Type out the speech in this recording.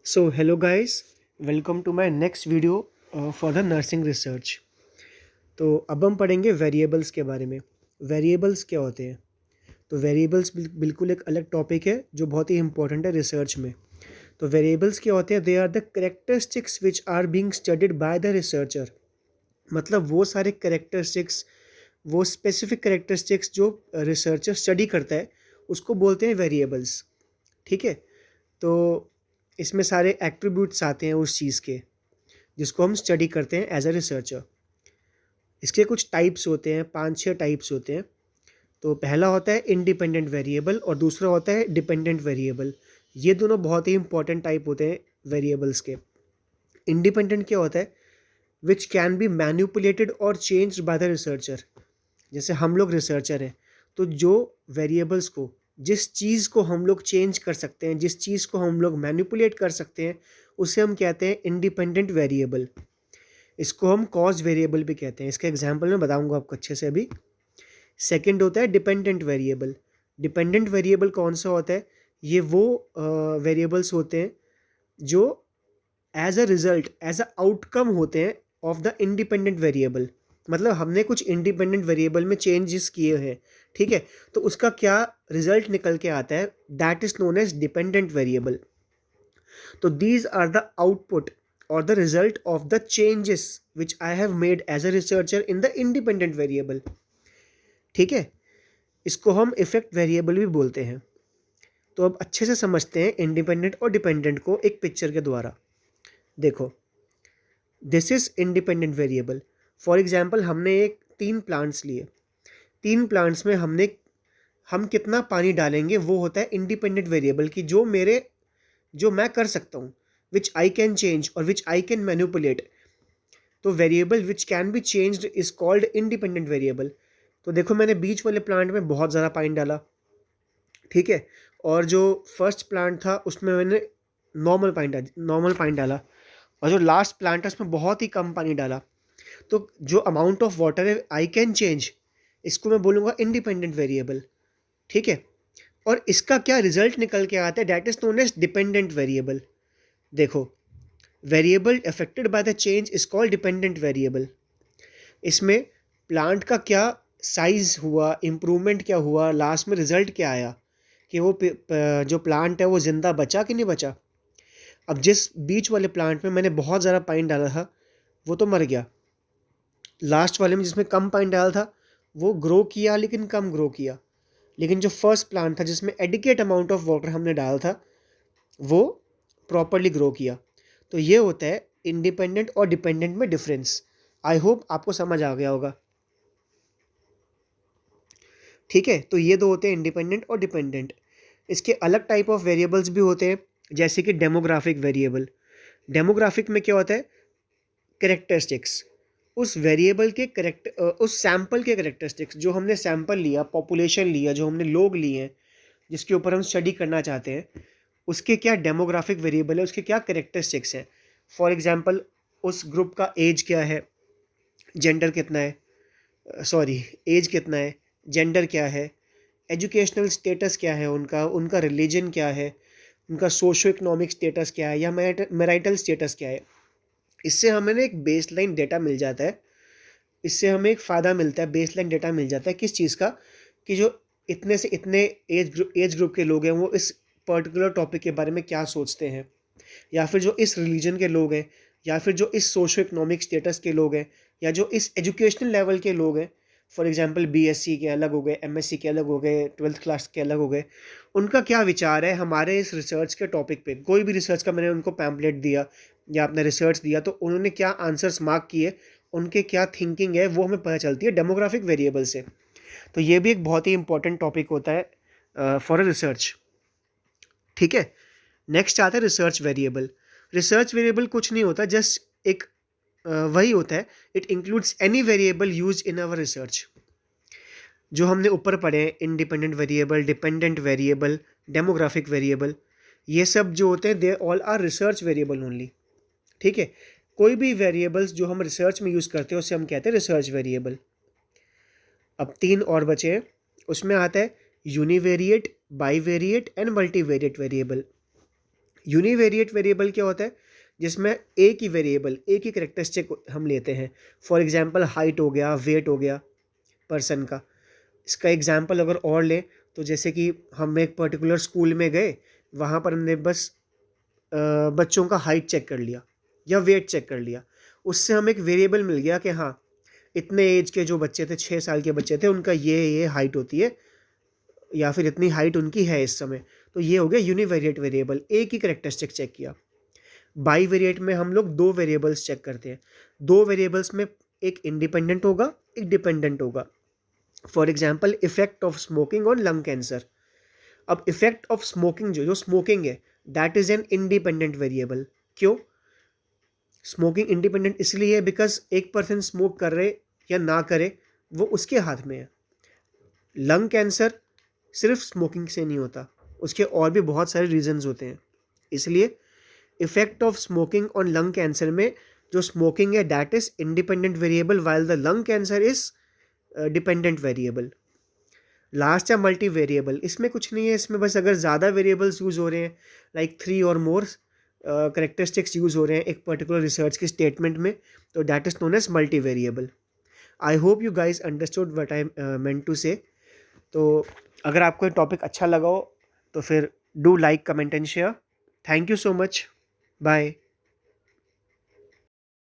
So hello guys, welcome to my next video for the nursing research. तो अब हम पढ़ेंगे वेरिएबल्स के बारे में। वेरिएबल्स क्या होते हैं? तो वेरिएबल्स बिल्कुल एक अलग टॉपिक है जो बहुत ही इंपॉर्टेंट है रिसर्च में। तो वेरिएबल्स क्या होते हैं? They are the characteristics which are being studied by the researcher. मतलब वो सारे करेक्टरिस्टिक्स, वो स्पेसिफिक करेक्टरिस्टिक्स जो रिसर्चर स्टडी करता है उसको बोलते हैं वेरिएबल्स। ठीक है, तो इसमें सारे एट्रीब्यूट्स आते हैं उस चीज़ के जिसको हम स्टडी करते हैं एज अ रिसर्चर। इसके कुछ टाइप्स होते हैं, 5-6 टाइप्स होते हैं। तो पहला होता है इंडिपेंडेंट वेरिएबल और दूसरा होता है डिपेंडेंट वेरिएबल। ये दोनों बहुत ही इंपॉर्टेंट टाइप होते हैं वेरिएबल्स के। इंडिपेंडेंट क्या होता है? विच कैन बी मैनिपुलेटेड और चेंज बाय द रिसर्चर। जैसे हम लोग रिसर्चर हैं, तो जो वेरिएबल्स को, जिस चीज़ को हम लोग चेंज कर सकते हैं, जिस चीज़ को हम लोग मैनिपुलेट कर सकते हैं, उसे हम कहते हैं इंडिपेंडेंट वेरिएबल। इसको हम कॉज वेरिएबल भी कहते हैं। इसका एग्जांपल मैं बताऊंगा आपको अच्छे से अभी। सेकंड होता है डिपेंडेंट वेरिएबल। डिपेंडेंट वेरिएबल कौन सा होता है? ये वो वेरिएबल्स होते हैं जो as a result, as a outcome होते हैं ऑफ द इंडिपेंडेंट वेरिएबल। मतलब हमने कुछ इंडिपेंडेंट वेरिएबल में चेंजेस किए हैं, ठीक है, तो उसका क्या रिजल्ट निकल के आता है, that is known as dependent variable. तो these are the output or the result of the changes which I have made as a researcher in the independent variable। ठीक है, इसको हम इफेक्ट वेरिएबल भी बोलते हैं। तो अब अच्छे से समझते हैं इंडिपेंडेंट और डिपेंडेंट को एक पिक्चर के द्वारा। देखो, this is independent variable. For example, हमने एक 3 प्लांट्स लिए। 3 प्लांट्स में हम कितना पानी डालेंगे वो होता है इंडिपेंडेंट वेरिएबल की, जो मैं कर सकता हूँ, विच आई कैन चेंज और विच आई कैन मैनिपुलेट। तो variable which can be changed is called independent variable. तो देखो, मैंने बीच वाले प्लांट में बहुत ज़्यादा पानी डाला, ठीक है, और जो फर्स्ट प्लांट था उसमें मैंने नॉर्मल पानी डाला, और जो लास्ट प्लांट है उसमें बहुत ही कम पानी डाला। तो जो अमाउंट ऑफ वाटर है आई कैन चेंज, इसको मैं बोलूँगा इंडिपेंडेंट वेरिएबल। ठीक है, और इसका क्या रिजल्ट निकल के आता है, that is known as dependent variable. देखो, variable affected by the change is called dependent variable. इसमें प्लांट का क्या साइज हुआ, इम्प्रूवमेंट क्या हुआ, लास्ट में रिजल्ट क्या आया, कि वो जो प्लांट है वो ज़िंदा बचा कि नहीं बचा। अब जिस बीच वाले प्लांट में मैंने बहुत ज़्यादा पानी डाला था वो तो मर गया। लास्ट वाले में जिसमें कम पानी डाला था वो ग्रो किया, लेकिन कम ग्रो किया। लेकिन जो फर्स्ट प्लांट था जिसमें एडिकेट अमाउंट ऑफ वाटर हमने डाला था वो प्रॉपरली ग्रो किया। तो ये होता है इंडिपेंडेंट और डिपेंडेंट में डिफरेंस। आई होप आपको समझ आ गया होगा। ठीक है, तो ये दो होते हैं इंडिपेंडेंट और डिपेंडेंट। इसके अलग टाइप ऑफ वेरिएबल्स भी होते हैं, जैसे कि डेमोग्राफिक वेरिएबल। डेमोग्राफिक में क्या होता है? करेक्टरिस्टिक्स, उस वेरिएबल के उस सैंपल के करेक्टरिस्टिक्स, जो हमने सैंपल लिया, पॉपुलेशन लिया, जो हमने लोग लिए हैं जिसके ऊपर हम स्टडी करना चाहते हैं, उसके क्या डेमोग्राफिक वेरिएबल है, उसके क्या करेक्टरिस्टिक्स हैं। फॉर एग्जांपल, उस ग्रुप का एज क्या है, जेंडर कितना है, सॉरी, एज कितना है, जेंडर क्या है, एजुकेशनल स्टेटस क्या है उनका, उनका रिलीजन क्या है, उनका सोशो इकोनॉमिक स्टेटस क्या है, या मैरिटल स्टेटस क्या है। इससे हमें ना एक बेसलाइन डेटा मिल जाता है। इससे हमें एक फ़ायदा मिलता है, बेसलाइन डेटा मिल जाता है किस चीज़ का, कि जो इतने से इतने एज ग्रुप के लोग हैं वो इस पर्टिकुलर टॉपिक के बारे में क्या सोचते हैं, या फिर जो इस रिलीजन के लोग हैं, या फिर जो इस सोशो इकोनॉमिक स्टेटस के लोग हैं, या जो इस एजुकेशनल लेवल के लोग हैं। फॉर एग्जांपल, बीएससी के अलग हो गए, एमएससी के अलग हो गए, 12th क्लास के अलग हो गए। उनका क्या विचार है हमारे इस रिसर्च के टॉपिक पे। कोई भी रिसर्च का मैंने उनको पैम्पलेट दिया या अपना रिसर्च दिया, तो उन्होंने क्या आंसर्स मार्क किए, उनके क्या थिंकिंग है, वो हमें पता चलती है डेमोग्राफिक वेरिएबल से। तो ये भी एक बहुत ही इंपॉर्टेंट टॉपिक होता है फॉर अ रिसर्च। ठीक है, नेक्स्ट आता है रिसर्च वेरिएबल। रिसर्च वेरिएबल कुछ नहीं होता, जस्ट एक वही होता है, it includes any variable use in our research. जो हमने ऊपर पढ़े हैं, independent variable, dependent variable, demographic variable, ये सब जो होते हैं they all are research variable only. ठीक है, कोई भी वेरिएबल्स जो हम रिसर्च में यूज़ करते हैं उसे हम कहते हैं रिसर्च वेरिएबल। अब 3 और बचे हैं, उसमें आता है univariate, bivariate and multivariate variable. Univariate variable क्या होता है, जिसमें एक ही वेरिएबल, एक ही करेक्टरिस्टिक हम लेते हैं। फॉर एग्जांपल हाइट हो गया, वेट हो गया पर्सन का। इसका एग्जांपल अगर और लें तो जैसे कि हम एक पर्टिकुलर स्कूल में गए, वहाँ पर हमने बस बच्चों का हाइट चेक कर लिया या वेट चेक कर लिया, उससे हमें एक वेरिएबल मिल गया कि हाँ इतने एज के जो बच्चे थे, 6 साल के बच्चे थे, उनका ये हाइट होती है या फिर इतनी हाइट उनकी है इस समय। तो ये हो गया यूनिवेरिएट वेरिएबल, एक ही करेक्टरिस्टिक चेक किया। बाई वेरिएट में हम लोग दो वेरिएबल्स चेक करते हैं। दो वेरिएबल्स में एक इंडिपेंडेंट होगा, एक डिपेंडेंट होगा। For example effect of smoking on lung cancer. अब इफेक्ट ऑफ स्मोकिंग जो स्मोकिंग है, that is an independent variable. क्यों स्मोकिंग इंडिपेंडेंट? इसलिए है बिकॉज एक पर्सन स्मोक कर रहे या ना करे वो उसके हाथ में है। लंग कैंसर सिर्फ स्मोकिंग से नहीं होता, उसके और भी बहुत सारे रीजंस होते हैं। इसलिए effect of smoking on lung cancer में जो स्मोकिंग है that is independent variable, while the lung cancer is dependent variable. Last है मल्टी वेरिएबल। इसमें कुछ नहीं है, इसमें बस अगर ज़्यादा वेरिएबल्स यूज़ हो रहे हैं, लाइक 3 और मोर करेक्टरिस्टिक्स यूज़ हो रहे हैं एक पर्टिकुलर रिसर्च की स्टेटमेंट में, तो that is known as multi variable. I hope you guys understood what I meant to say. तो अगर आपको टॉपिक अच्छा लगा हो तो फिर do like, comment and share. Thank you so much. Bye.